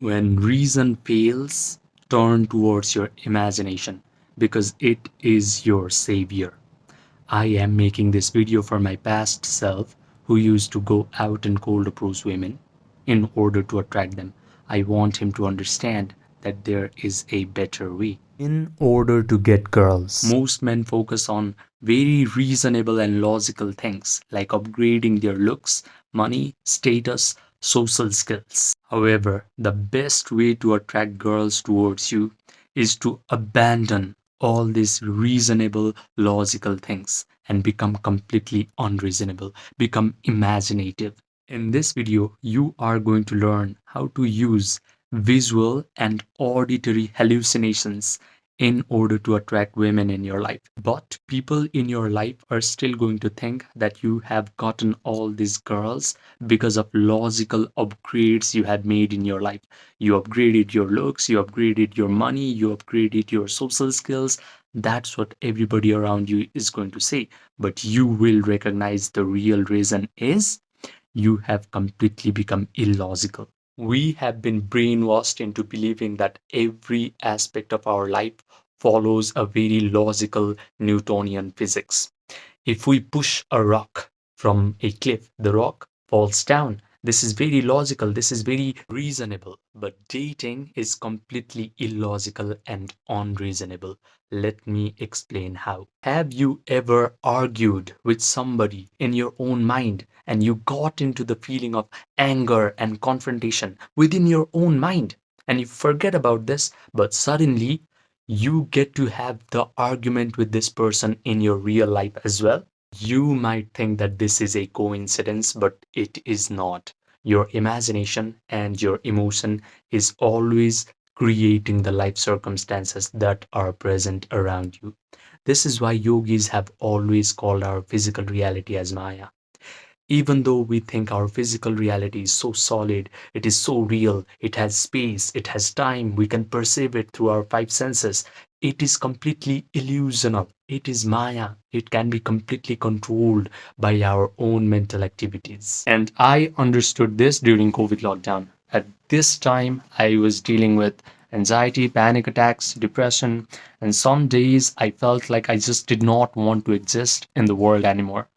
When reason fails, turn towards your imagination because it is your savior. I am making this video for my past self who used to go out and cold approach women in order to attract them. I want him to understand that there is a better way. In order to get girls, most men focus on very reasonable and logical things like upgrading their looks, money, status, social skills. However, the best way to attract girls towards you is to abandon all these reasonable, logical things and become completely unreasonable, become imaginative. In this video, you are going to learn how to use visual and auditory hallucinations in order to attract women in your life. But people in your life are still going to think that you have gotten all these girls because of logical upgrades you had made in your life. You upgraded your looks, you upgraded your money, you upgraded your social skills. That's what everybody around you is going to say. But you will recognize the real reason is you have completely become illogical. We have been brainwashed into believing that every aspect of our life follows a very logical Newtonian physics. If we push a rock from a cliff, the rock falls down. This is very logical, this is very reasonable. But dating is completely illogical and unreasonable. Let me explain how. Have you ever argued with somebody in your own mind and you got into the feeling of anger and confrontation within your own mind? And you forget about this, but suddenly you get to have the argument with this person in your real life as well. You might think that this is a coincidence, but it is not. Your imagination and your emotion is always creating the life circumstances that are present around you. This is why yogis have always called our physical reality as Maya. Even though we think our physical reality is so solid, it is so real, it has space, it has time, we can perceive it through our five senses, it is completely illusional. It is Maya. It can be completely controlled by our own mental activities. And I understood this during COVID lockdown. At this time, I was dealing with anxiety, panic attacks, depression, and some days I felt like I just did not want to exist in the world anymore.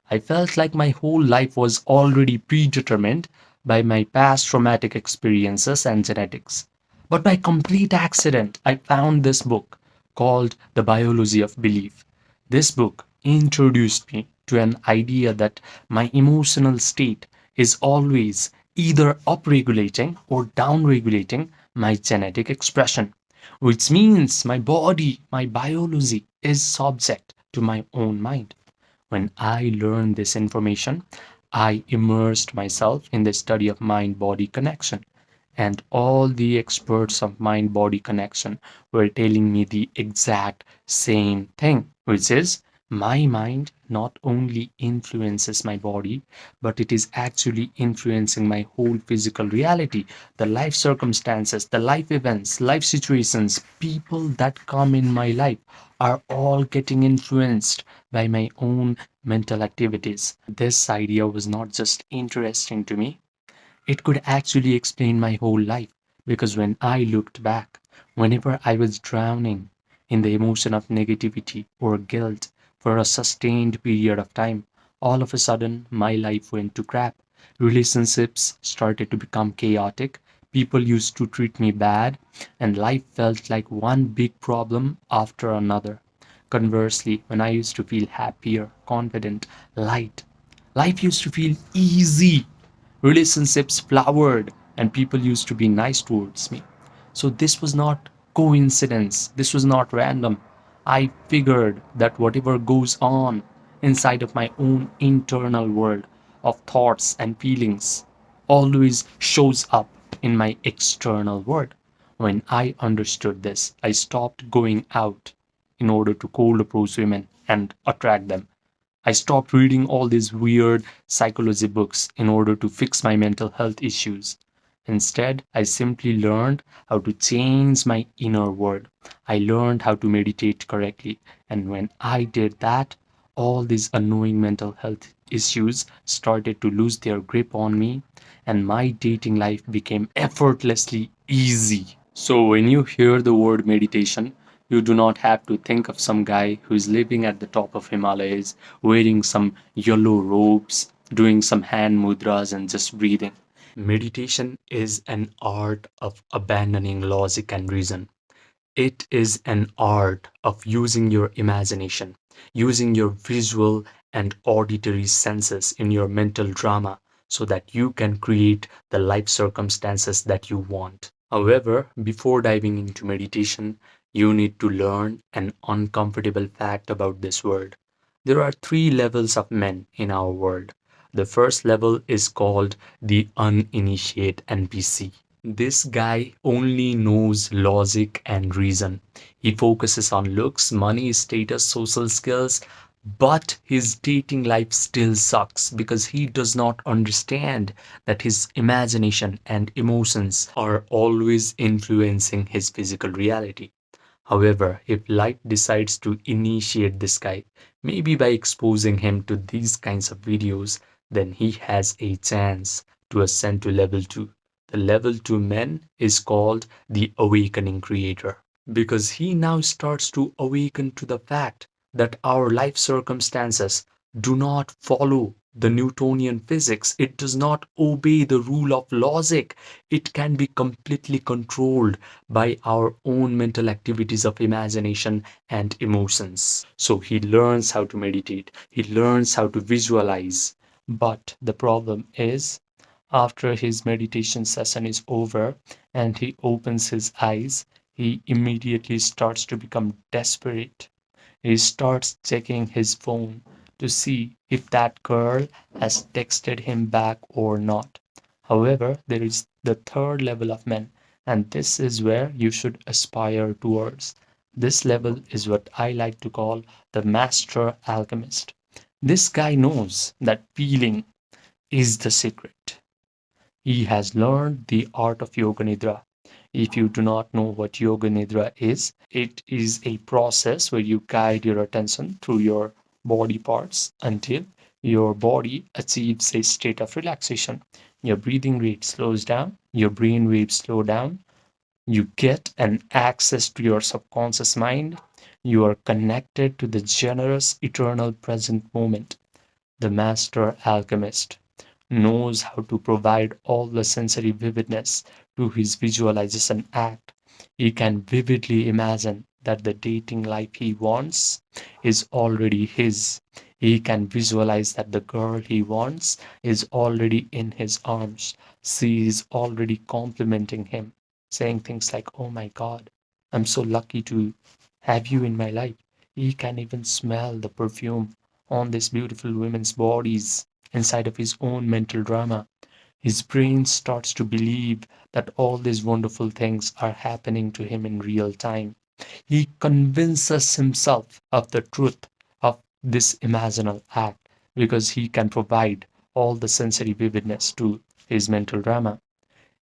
I felt like my whole life was already predetermined by my past traumatic experiences and genetics. But by complete accident, I found this book called The Biology of Belief. This book introduced me to an idea that my emotional state is always either upregulating or downregulating my genetic expression, which means my body, my biology is subject to my own mind. When I learned this information, I immersed myself in the study of mind body connection. And all the experts of mind body connection were telling me the exact same thing, which is my mind not only influences my body, but it is actually influencing my whole physical reality, the life circumstances, the life events, life situations, people that come in my life are all getting influenced by my own mental activities. This idea was not just interesting to me, it could actually explain my whole life. Because when I looked back, whenever I was drowning in the emotion of negativity or guilt for a sustained period of time, all of a sudden my life went to crap. Relationships started to become chaotic. People used to treat me bad, and life felt like one big problem after another. Conversely, when I used to feel happier, confident, light, life used to feel easy. Relationships flowered, and people used to be nice towards me. So this was not coincidence. This was not random. I figured that whatever goes on inside of my own internal world of thoughts and feelings always shows up in my external world. When I understood this, I stopped going out in order to cold approach women and attract them. I stopped reading all these weird psychology books in order to fix my mental health issues. Instead, I simply learned how to change my inner world. I learned how to meditate correctly. And when I did that, all these annoying mental health issues started to lose their grip on me, and my dating life became effortlessly easy. So, when you hear the word meditation, you do not have to think of some guy who is living at the top of Himalayas, wearing some yellow robes, doing some hand mudras, and just breathing. Meditation is an art of abandoning logic and reason. It is an art of using your imagination, using your visual and auditory senses in your mental drama so that you can create the life circumstances that you want. However, before diving into meditation, you need to learn an uncomfortable fact about this world. There are three levels of men in our world. The first level is called the uninitiated NPC. This guy only knows logic and reason. He focuses on looks, money, status, social skills, but his dating life still sucks because he does not understand that his imagination and emotions are always influencing his physical reality. However, if life decides to initiate this guy, maybe by exposing him to these kinds of videos, then he has a chance to ascend to level 2. The level 2 man is called the awakening creator because he now starts to awaken to the fact that our life circumstances do not follow the Newtonian physics. It does not obey the rule of logic. It can be completely controlled by our own mental activities of imagination and emotions. So he learns how to meditate, he learns how to visualize. But the problem is, after his meditation session is over and he opens his eyes, he immediately starts to become desperate. He starts checking his phone to see if that girl has texted him back or not. However, there is the third level of men, and this is where you should aspire towards. This level is what I like to call the master alchemist. This guy knows that feeling is the secret. He has learned the art of Yoga Nidra. If you do not know what Yoga Nidra is, it is a process where you guide your attention through your body parts until your body achieves a state of relaxation. Your breathing rate slows down, your brain waves slow down, you get an access to your subconscious mind, you are connected to the generous, eternal present moment. The master alchemist knows how to provide all the sensory vividness to his visualization act. He can vividly imagine that the dating life he wants is already his. He can visualize that the girl he wants is already in his arms. She is already complimenting him, saying things like, "Oh my God, I'm so lucky to have you in my life." He can even smell the perfume on these beautiful women's bodies inside of his own mental drama. His brain starts to believe that all these wonderful things are happening to him in real time. He convinces himself of the truth of this imaginal act because he can provide all the sensory vividness to his mental drama.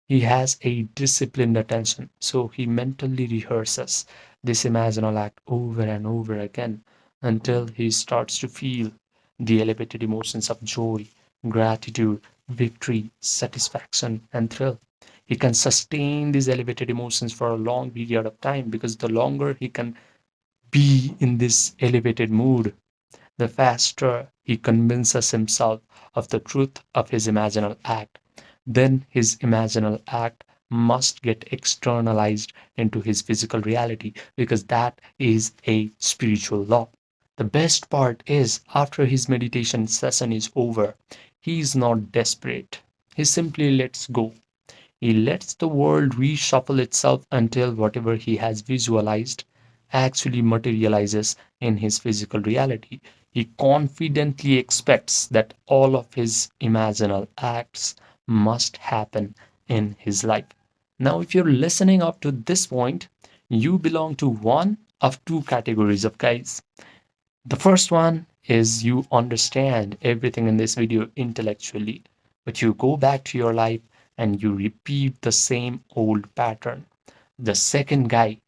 He has a disciplined attention, so he mentally rehearses this imaginal act over and over again until he starts to feel the elevated emotions of joy, gratitude, victory, satisfaction, and thrill. He can sustain these elevated emotions for a long period of time because the longer he can be in this elevated mood, the faster he convinces himself of the truth of his imaginal act. Then his imaginal act must get externalized into his physical reality because that is a spiritual law. The best part is, after his meditation session is over, he is not desperate. He simply lets go. He lets the world reshuffle itself until whatever he has visualized actually materializes in his physical reality. He confidently expects that all of his imaginal acts must happen in his life. Now, if you're listening up to this point, you belong to one of two categories of guys. The first one is you understand everything in this video intellectually, but you go back to your life and you repeat the same old pattern. The second guy,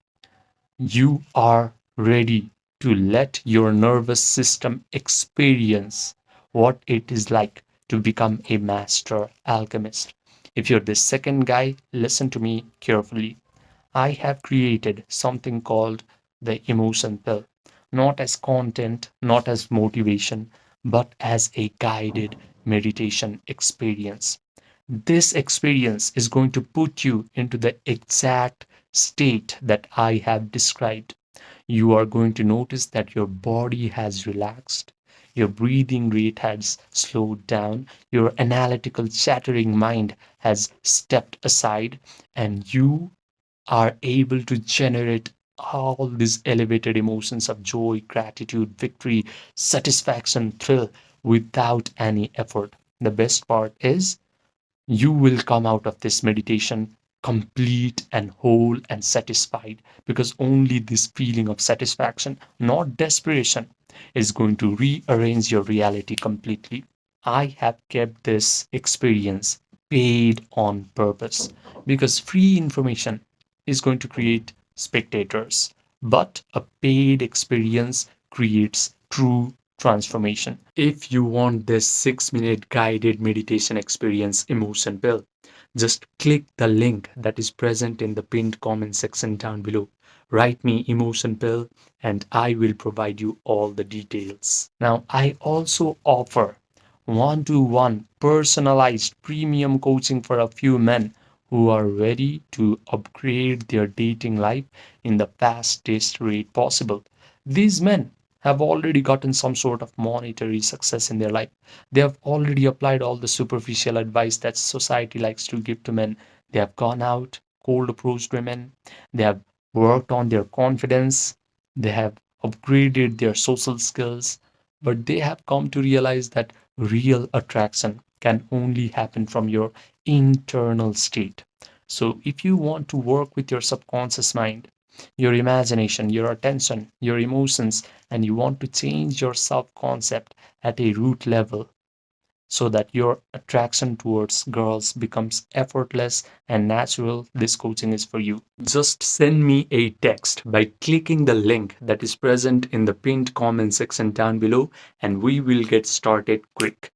you are ready to let your nervous system experience what it is like to become a master alchemist. If you're the second guy, listen to me carefully. I have created something called the emotion pill, not as content, not as motivation, but as a guided meditation experience. This experience is going to put you into the exact state that I have described. You are going to notice that your body has relaxed, your breathing rate has slowed down, your analytical, chattering mind has stepped aside, and you are able to generate all these elevated emotions of joy, gratitude, victory, satisfaction, thrill without any effort. The best part is you will come out of this meditation complete and whole and satisfied, because only this feeling of satisfaction, not desperation, is going to rearrange your reality completely. I have kept this experience paid on purpose, because free information is going to create spectators, but a paid experience creates true transformation. If you want this 6-minute guided meditation experience emotion pill, just click the link that is present in the pinned comment section down below. Write me emotion pill and I will provide you all the details. Now, I also offer one-to-one personalized premium coaching for a few men who are ready to upgrade their dating life in the fastest rate possible. These men have already gotten some sort of monetary success in their life. They have already applied all the superficial advice that society likes to give to men. They have gone out, cold approached women. They have worked on their confidence. They have upgraded their social skills. But they have come to realize that real attraction can only happen from your internal state. So, if you want to work with your subconscious mind, your imagination, your attention, your emotions, and you want to change your self concept at a root level so that your attraction towards girls becomes effortless and natural, this coaching is for you. Just send me a text by clicking the link that is present in the pinned comment section down below, and we will get started quick.